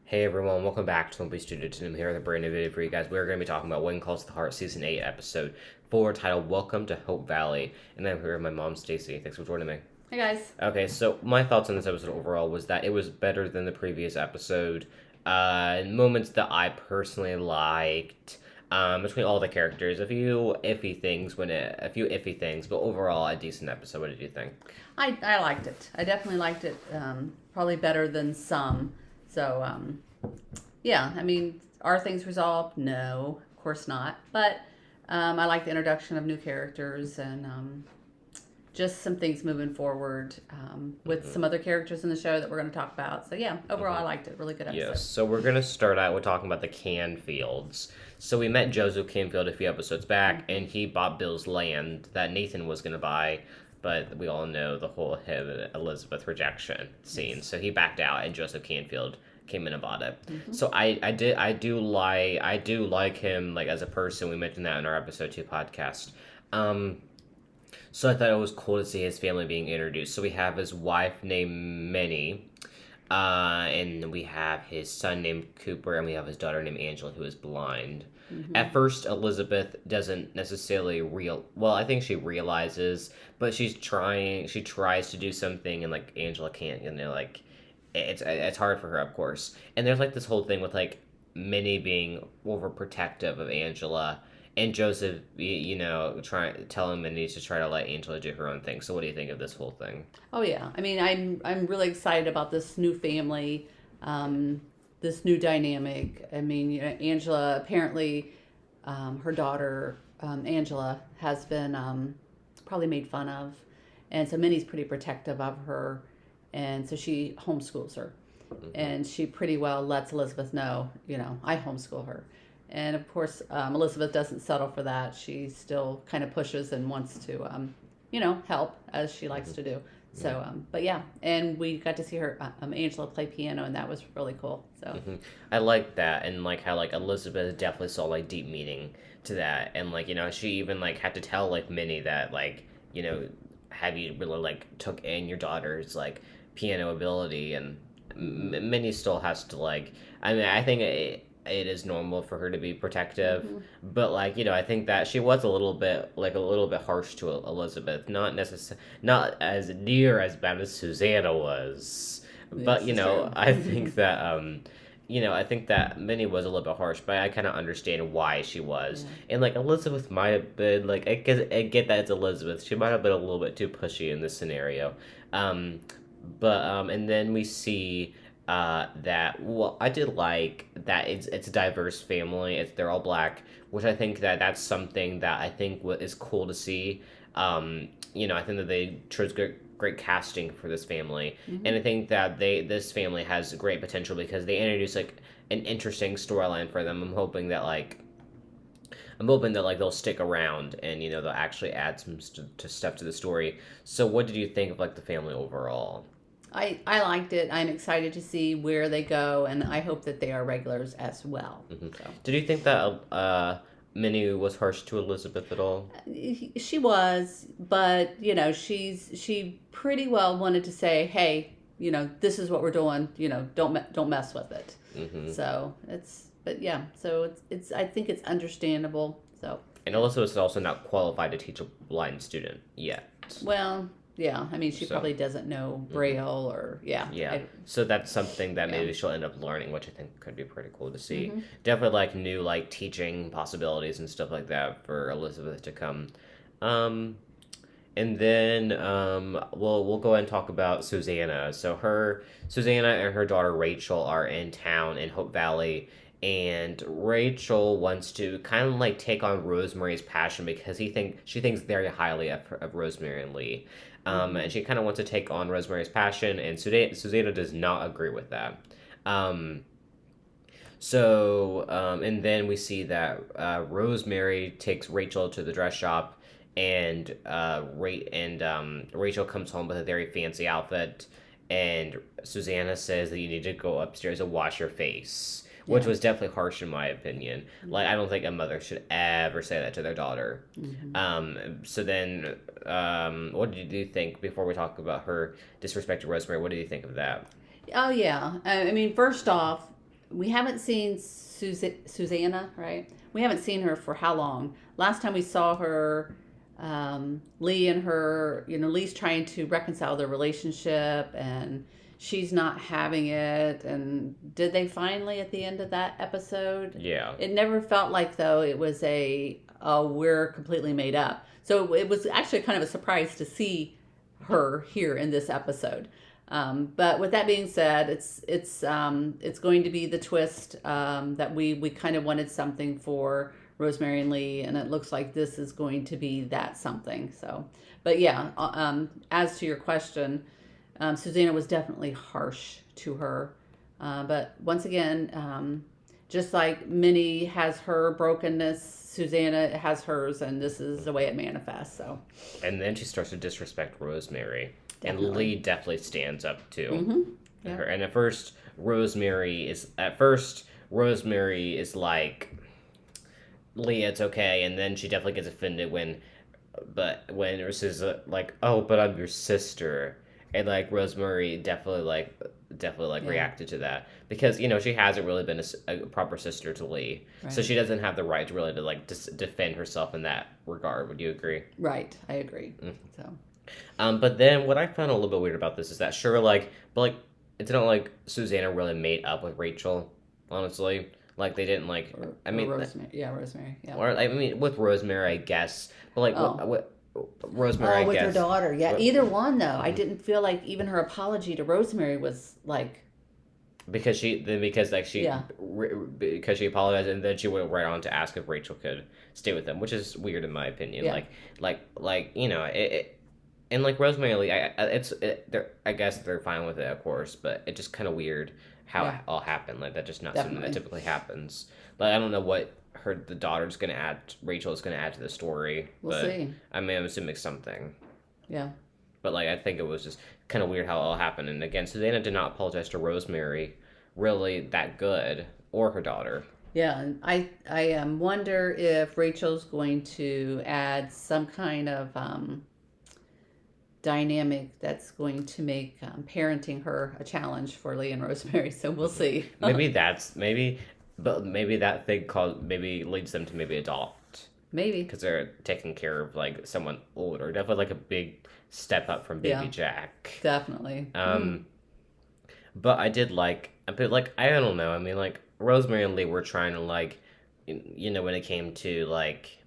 Hey everyone, welcome back to Lumpy Studio. Today I'm here with a brand new video for you guys. We're going to be talking about When Calls to the Heart, Season 8, Episode 4, titled Welcome to Hope Valley. And I'm here with my mom, Stacy. Thanks for joining me. Hey guys. Okay, so my thoughts on this episode overall was that it was better than the previous episode. Moments that I personally liked. Between all the characters, a few iffy things, but overall a decent episode. What did you think? I liked it. I definitely liked it. Probably better than some. So, yeah, I mean, are things resolved? No, of course not. But I like the introduction of new characters and just some things moving forward with some other characters in the show that we're going to talk about. So, yeah, overall, I liked it. Really good episode. Yes, so we're going to start out with talking about the Canfields. So we met Joseph Canfield a few episodes back, and he bought Bill's land that Nathan was going to buy. But we all know the whole Elizabeth rejection scene. So he backed out, and Joseph Canfield came in and bought it. Mm-hmm. So I do like him, like, as a person. We mentioned that in our episode 2 podcast. So I thought it was cool to see his family being introduced. So we have his wife named Minnie, and we have his son named Cooper, and we have his daughter named Angela, who is blind. Mm-hmm. At first, Elizabeth doesn't necessarily well, I think she realizes, but she tries to do something, and, like, Angela can't, like, it's hard for her, of course. And there's, like, this whole thing with, like, Minnie being overprotective of Angela, and Joseph, telling Minnie to try to let Angela do her own thing. So what do you think of this whole thing? Oh, yeah. I mean, I'm really excited about this new family, this new dynamic. I mean, Angela, apparently, her daughter, Angela, has been probably made fun of. And so Minnie's pretty protective of her. And so she homeschools her. Mm-hmm. And she pretty well lets Elizabeth know, I homeschool her. And of course, Elizabeth doesn't settle for that. She still kind of pushes and wants to, help, as she likes to do. So, but yeah, and we got to see her, Angela, play piano, and that was really cool. So I like that, and like how, like, Elizabeth definitely saw, like, deep meaning to that, and, like, she even, like, had to tell, like, Minnie that, like, have you really, like, took in your daughter's, like, piano ability, and Minnie still has to, like, I mean, I think it is normal for her to be protective, but, like, I think that she was a little bit harsh to Elizabeth, not as near as bad as Susanna was, but I think that I think that Minnie was a little bit harsh, but I kind of understand why she was, and, like, Elizabeth might have been, like, I get that it's Elizabeth, she might have been a little bit too pushy in this scenario, but and then we see that, well, I did like that it's a diverse family. They're all black, which I think that's something that I think is cool to see. I think that they chose great casting for this family, and I think that this family has great potential because they introduce, like, an interesting storyline for them. I'm hoping that like they'll stick around and they'll actually add some stuff to the story. So what did you think of, like, the family overall? I liked it. I'm excited to see where they go, and I hope that they are regulars as well. Mm-hmm. So. Did you think that Minnie was harsh to Elizabeth at all? She was, but she pretty well wanted to say, hey, this is what we're doing. Don't mess with it. Mm-hmm. So it's I think it's understandable. So. And Elizabeth is also not qualified to teach a blind student yet. Well. Yeah, I mean, she probably doesn't know Braille or, Yeah, so that's something that maybe she'll end up learning, which I think could be pretty cool to see. Mm-hmm. Definitely, like, new, like, teaching possibilities and stuff like that for Elizabeth to come. And then, we'll go ahead and talk about Susanna. So Susanna and her daughter Rachel are in town in Hope Valley, and Rachel wants to kind of, like, take on Rosemary's passion because she thinks very highly of Rosemary and Lee. And she kind of wants to take on Rosemary's passion, and Susanna does not agree with that. And then we see that Rosemary takes Rachel to the dress shop, and Rachel comes home with a very fancy outfit, and Susanna says that you need to go upstairs and wash your face. Which was definitely harsh in my opinion. Like, I don't think a mother should ever say that to their daughter. Mm-hmm. So then, what did you think, before we talk about her disrespect to Rosemary, what did you think of that? Oh, yeah. I mean, first off, we haven't seen Susanna, right? We haven't seen her for how long? Last time we saw her, Lee and her, Lee's trying to reconcile their relationship and she's not having it. And did they finally at the end of that episode? Yeah. It never felt like, though, it was oh, we're completely made up. So it was actually kind of a surprise to see her here in this episode. But with that being said, it's going to be the twist that we kind of wanted something for Rosemary and Lee, and it looks like this is going to be that something. So, but yeah, as to your question, Susanna was definitely harsh to her, but once again, just like Minnie has her brokenness, Susanna has hers, and this is the way it manifests. So, and then she starts to disrespect Rosemary. Definitely. And Lee definitely stands up too. Mm-hmm. Yeah. Her. And at first, Rosemary is like, Lee, it's okay. And then she definitely gets offended when it says like, oh, but I'm your sister. And like Rosemary definitely Yeah. reacted to that because she hasn't really been a proper sister to Lee, Right. so she doesn't have the right to really to like defend herself in that regard. Would you agree? Right, I agree. So. But then what I found a little bit weird about this is that it's not like Susanna really made up with Rachel, honestly. Like they didn't like. Rosemary. Yeah, Rosemary. Yeah. Or I mean, with Rosemary, I guess. But like, what Rosemary, with I guess. her daughter. Yeah, What- either one though. I didn't feel like even her apology to Rosemary was like. because she Yeah. because she apologized and then she went right on to ask if Rachel could stay with them, which is weird in my opinion. Yeah. And like Rosemary, I guess they're fine with it, of course, but it's just kind of weird how Yeah. it all happened. Like that's just not Definitely. something that typically happens. Like I don't know what the daughter's gonna add. Rachel is gonna add to the story. We'll but, see. I mean, I'm assuming something. Yeah. But like I think it was just kind of weird how it all happened. And again, Susanna did not apologize to Rosemary really that good or her daughter. Yeah, and I wonder if Rachel's going to add some kind of dynamic that's going to make parenting her a challenge for Lee and Rosemary. So we'll see. maybe that thing maybe leads them to maybe adopt Maybe. because they're taking care of like someone older. Definitely like a big step up from Baby Yeah. Jack. Definitely. But I did but like I don't know. I mean, like Rosemary and Lee were trying to like, when it came to like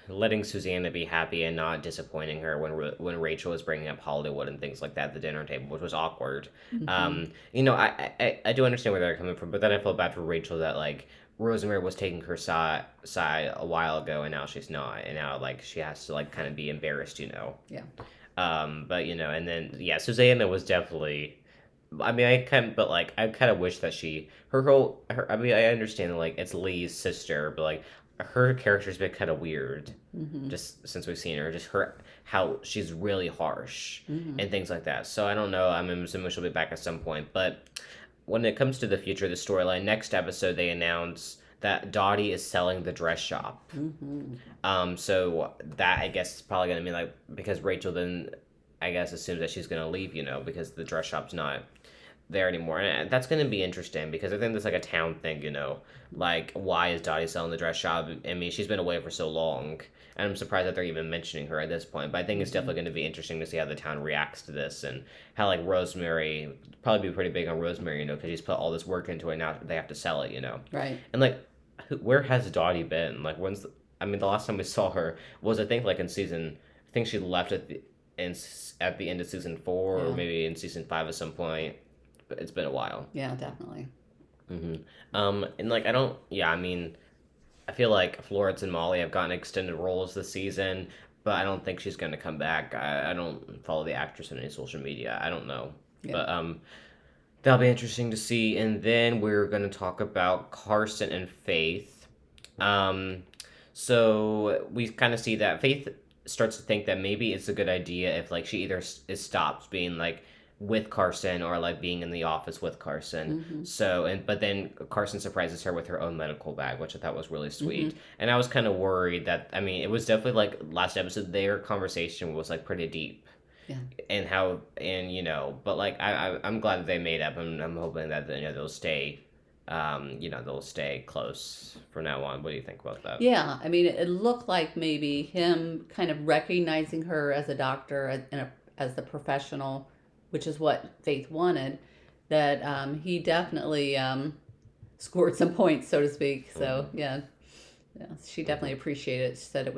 letting Susanna be happy and not disappointing her when Rachel was bringing up Hollywood and things like that at the dinner table, which was awkward. I do understand where they're coming from, but then I felt bad for Rachel that like Rosemary was taking her side a while ago and now she's not, and now like she has to like kind of be embarrassed. Yeah. But and then Susanna was definitely. I mean, I kind of wish that I mean, I understand that, like, it's Lee's sister, but, like, her character's been kind of weird just since we've seen her. Just how she's really harsh and things like that. So, I don't know. I'm assuming she'll be back at some point. But when it comes to the future of the storyline, next episode, they announce that Dottie is selling the dress shop. So, that, I guess, is probably going to be, like, because Rachel then, I guess, assumes that she's going to leave, because the dress shop's not there anymore, and that's going to be interesting because I think that's like a town thing, like why is Dottie selling the dress shop? I mean, she's been away for so long, and I'm surprised that they're even mentioning her at this point, but I think it's definitely going to be interesting to see how the town reacts to this and how like Rosemary, probably be pretty big on Rosemary, because she's put all this work into it, now they have to sell it, Right. and like where has Dottie been? Like the last time we saw her was I think like I think she left at the end of season 4 or maybe in season 5 at some point. But it's been a while. Yeah, definitely. And like I mean, I feel like Florence and Molly have gotten extended roles this season, but I don't think she's going to come back. I don't follow the actress on any social media. I don't know. Yeah. But that'll be interesting to see. And then we're going to talk about Carson and Faith. So we kind of see that Faith starts to think that maybe it's a good idea if like she either stops being like with Carson or like being in the office with Carson. But then Carson surprises her with her own medical bag, which I thought was really sweet. And I was kind of worried that, I mean, it was definitely like last episode, their conversation was like pretty deep. Yeah. and how and but like I'm glad that they made up, and I'm hoping that they'll stay, they'll stay close from now on. What do you think about that? Yeah, I mean, it looked like maybe him kind of recognizing her as a doctor as the professional, which is what Faith wanted. That he definitely scored some points, so to speak. So Mm-hmm. yeah, yeah, she Mm-hmm. definitely appreciated it. She said it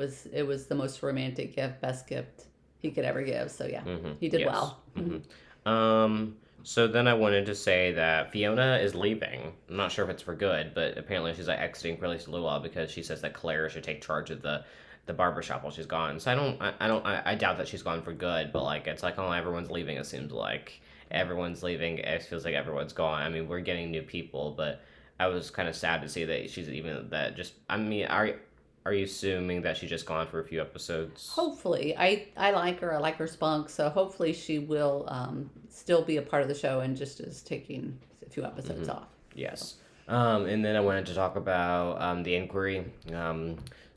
was the most romantic gift, best gift he could ever give. So yeah, Mm-hmm. he did Yes. well. Mm-hmm. So then I wanted to say that Fiona is leaving. I'm not sure if it's for good, but apparently she's like exiting for at least a little while because she says that Claire should take charge of the barber shop while she's gone. So I doubt that she's gone for good, but like it's like, oh, everyone's leaving. It seems like everyone's leaving. It feels like everyone's gone. I mean, we're getting new people, but I was kind of sad to see that she's even that. Just I mean, are you assuming that she's just gone for a few episodes? Hopefully, I like her. I like her spunk. So hopefully she will still be a part of the show and just is taking a few episodes Mm-hmm. off. So. Yes. And then I wanted to talk about the inquiry.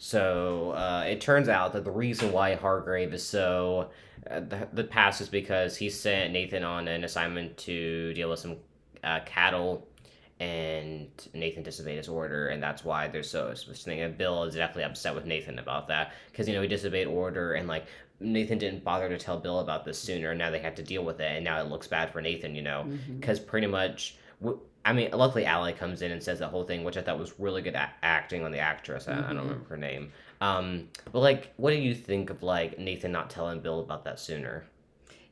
It turns out that the reason why Hargrave is so the past is because he sent Nathan on an assignment to deal with some cattle, and Nathan disobeyed his order, and that's why there's so much thing. And Bill is definitely upset with Nathan about that because he disobeyed order, and like Nathan didn't bother to tell Bill about this sooner. And now they have to deal with it, and now it looks bad for Nathan, Hmm. because pretty much. I mean, luckily, Allie comes in and says that whole thing, which I thought was really good acting on the actress. I don't Hmm. remember her name. But like, what do you think of like Nathan not telling Bill about that sooner?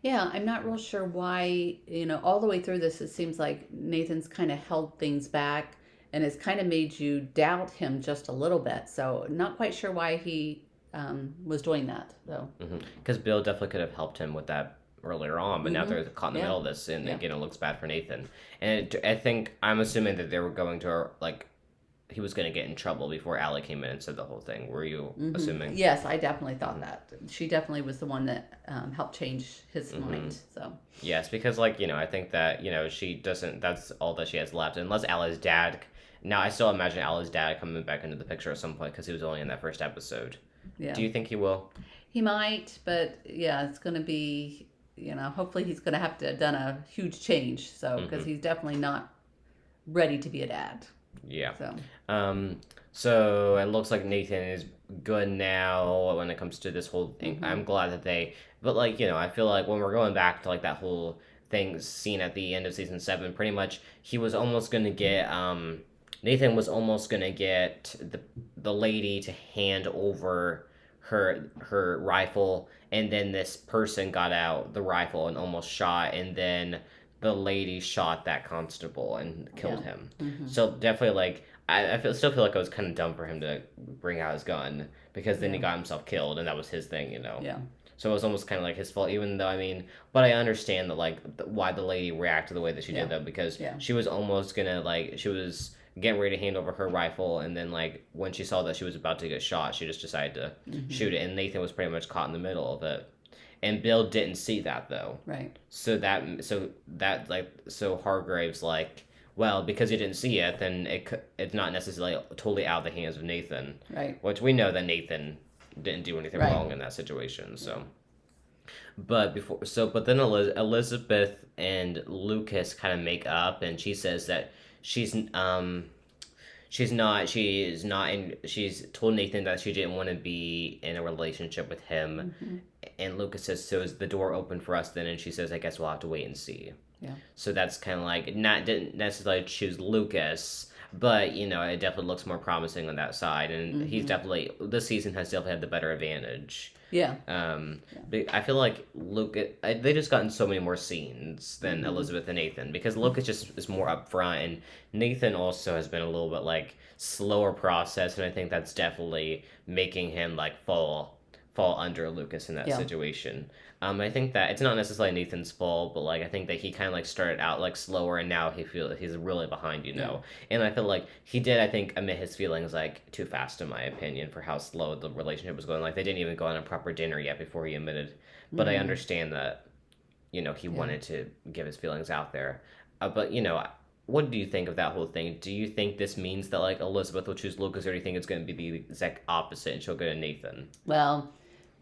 Yeah, I'm not real sure why, all the way through this, it seems like Nathan's kind of held things back and it's kind of made you doubt him just a little bit. So, not quite sure why he was doing that, though. Because Bill definitely could have helped him with that earlier on, but now Hmm. they're caught in the Yeah, middle of this, and yeah. again, it looks bad for Nathan. And I think I'm assuming that they were going to like he was going to get in trouble before Allie came in and said the whole thing. Were you Hmm. assuming? Yes, I definitely thought that. She definitely was the one that helped change his Mm-hmm. mind. So, Yes, because like I think that she doesn't. That's all that she has left, unless Allie's dad. Now I still imagine Allie's dad coming back into the picture at some point because he was only in that first episode. yeah. Do you think he will? He might, but yeah, it's going to be, hopefully he's going to have to have done a huge change. So, because Mm-hmm. he's definitely not ready to be a dad. Yeah. So, Um. So it looks like Nathan is good now when it comes to this whole thing. hmm. I'm glad that they. But like I feel like when we're going back to like that whole thing seen at the end of season 7, pretty much he was almost gonna get Nathan was almost gonna get the lady to hand over her rifle, and then this person got out the rifle and almost shot, and then the lady shot that constable and Yeah. killed him. Hmm. So definitely like still feel like it was kind of dumb for him to bring out his gun because then he Yeah. got himself killed, and that was his thing. Yeah. So it was almost kind of like his fault, even though but I understand that like why the lady reacted the way that she Yeah. did, though, because Yeah. she was almost gonna like she was getting ready to hand over her rifle, and then like when she saw that she was about to get shot, she just decided to Hmm. shoot it, and Nathan was pretty much caught in the middle of it, and Bill didn't see that though. Right. So Hargrave's like, well, because you didn't see it, then it's not necessarily totally out of the hands of Nathan, Right. which we know that Nathan didn't do anything Right. wrong in that situation. So, but then Elizabeth and Lucas kind of make up, and she says that she's she's told Nathan that she didn't want to be in a relationship with him, Hmm. and Lucas says, so is the door open for us then? And she says, I guess we'll have to wait and see. Yeah. So that's kind of like not didn't necessarily choose Lucas, but it definitely looks more promising on that side, and he's Hmm. definitely this season has definitely had the better advantage. Yeah. But I feel like Lucas they just gotten so many more scenes than Hmm. Elizabeth and Nathan, because Lucas just is more upfront, and Nathan also has been a little bit like slower process, and I think that's definitely making him like fall under Lucas in that Yeah. situation. I think that it's not necessarily Nathan's fault, but like I think that he kind of like started out like slower, and now he's really behind. And I feel like he did, I think, admit his feelings like too fast, in my opinion, for how slow the relationship was going. Like they didn't even go on a proper dinner yet before he admitted. But I Hmm. understand that he Yeah. wanted to give his feelings out there. But what do you think of that whole thing? Do you think this means that like Elizabeth will choose Lucas, or do you think it's going to be the exact opposite and she'll go to Nathan? Well,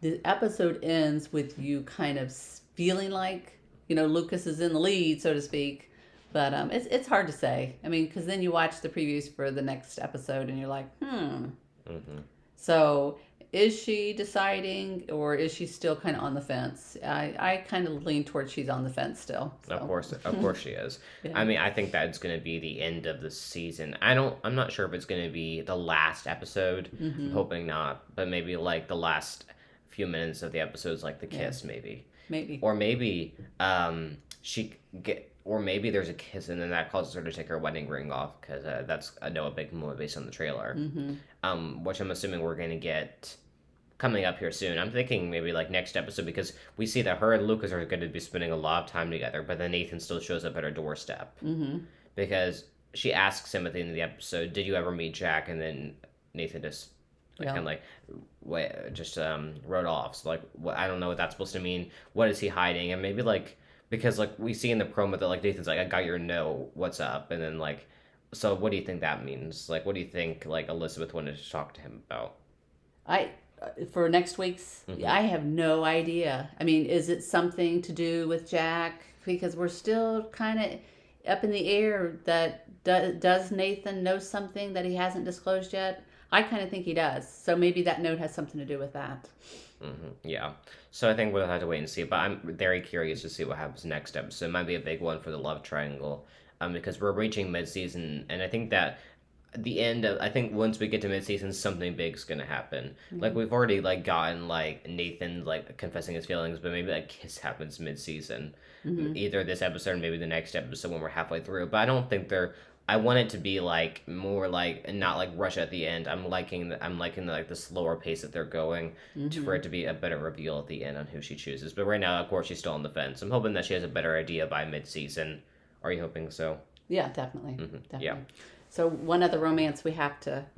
the episode ends with you kind of feeling like, Lucas is in the lead, so to speak. But it's hard to say. I mean, because then you watch the previews for the next episode and you're like, Mm-hmm. So is she deciding, or is she still kind of on the fence? I kind of lean towards she's on the fence still. So. Of course she is. Yeah. I mean, I think that's going to be the end of the season. I'm not sure if it's going to be the last episode. Mm-hmm. I'm hoping not, but maybe like the last few minutes of the episodes, like the kiss, Maybe. or maybe or maybe there's a kiss and then that causes her to take her wedding ring off because that's a big moment based on the trailer. Mm-hmm. Which I'm assuming we're going to get coming up here soon. I'm thinking maybe like next episode because we see that her and Lucas are going to be spending a lot of time together, but then Nathan still shows up at her doorstep Mm-hmm. because she asks him at the end of the episode, "Did you ever meet Jack?" And then Nathan just kind of like wrote off. So like, I don't know what that's supposed to mean. What is he hiding? And maybe like because like we see in the promo that like Nathan's like, "I got your no, what's up?" And then like, so what do you think that means? Like, what do you think like Elizabeth wanted to talk to him about? For next week's, I have no idea. I mean, is it something to do with Jack? Because we're still kind of up in the air that does Nathan know something that he hasn't disclosed yet? I kind of think he does. So maybe that note has something to do with that. Mm-hmm. Yeah. So I think we'll have to wait and see. But I'm very curious to see what happens next episode. It might be a big one for the love triangle, because we're reaching mid-season, and I think that I think once we get to mid-season, something big's gonna happen. Mm-hmm. Like we've already like gotten like Nathan like confessing his feelings, but maybe that kiss happens mid-season, either this episode or maybe the next episode when we're halfway through. But I don't think they're. I want it to be like more like not like rush at the end. I'm liking like the slower pace that they're going for it to be a better reveal at the end on who she chooses. But right now, of course, she's still on the fence. I'm hoping that she has a better idea by mid-season. Are you hoping so? Yeah, definitely. Definitely. Yeah. So one other romance we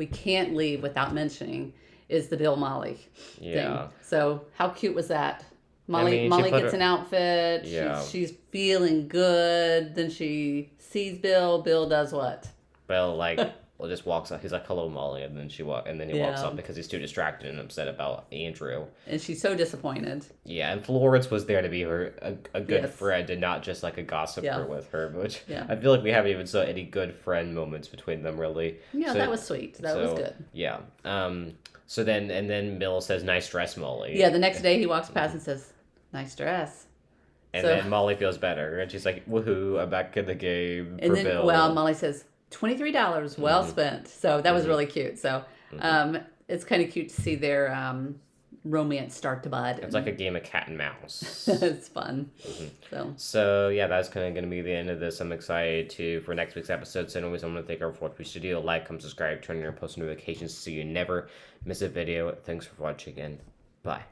can't leave without mentioning is the Bill Molly Yeah. thing. So how cute was that? Molly gets an outfit. Yeah. She's feeling good. Then she sees Bill. Bill does what? Bill just walks up. He's like, "Hello, Molly," and then he walks off because he's too distracted and upset about Andrew. And she's so disappointed. Yeah, and Florence was there to be a good Yes. friend and not just like a gossiper with her, which Yeah. I feel like we haven't even saw any good friend moments between them really. Yeah, So- that was sweet. That was good. Yeah. So then Bill says, "Nice dress, Molly." Yeah, the next day he walks past and says, "Nice dress." And So- then Molly feels better, and she's like, "Woohoo! I'm back in the game And for then, Bill." well, Molly says, $23, well spent. So that was really cute. So it's kind of cute to see their romance start to bud. It's like a game of cat and mouse. It's fun. So yeah, that's kind of going to be the end of this. I'm excited for next week's episode. So anyways, I'm going to thank everyone for watching the studio. Like, comment, subscribe, turn on your post notifications so you never miss a video. Thanks for watching and bye.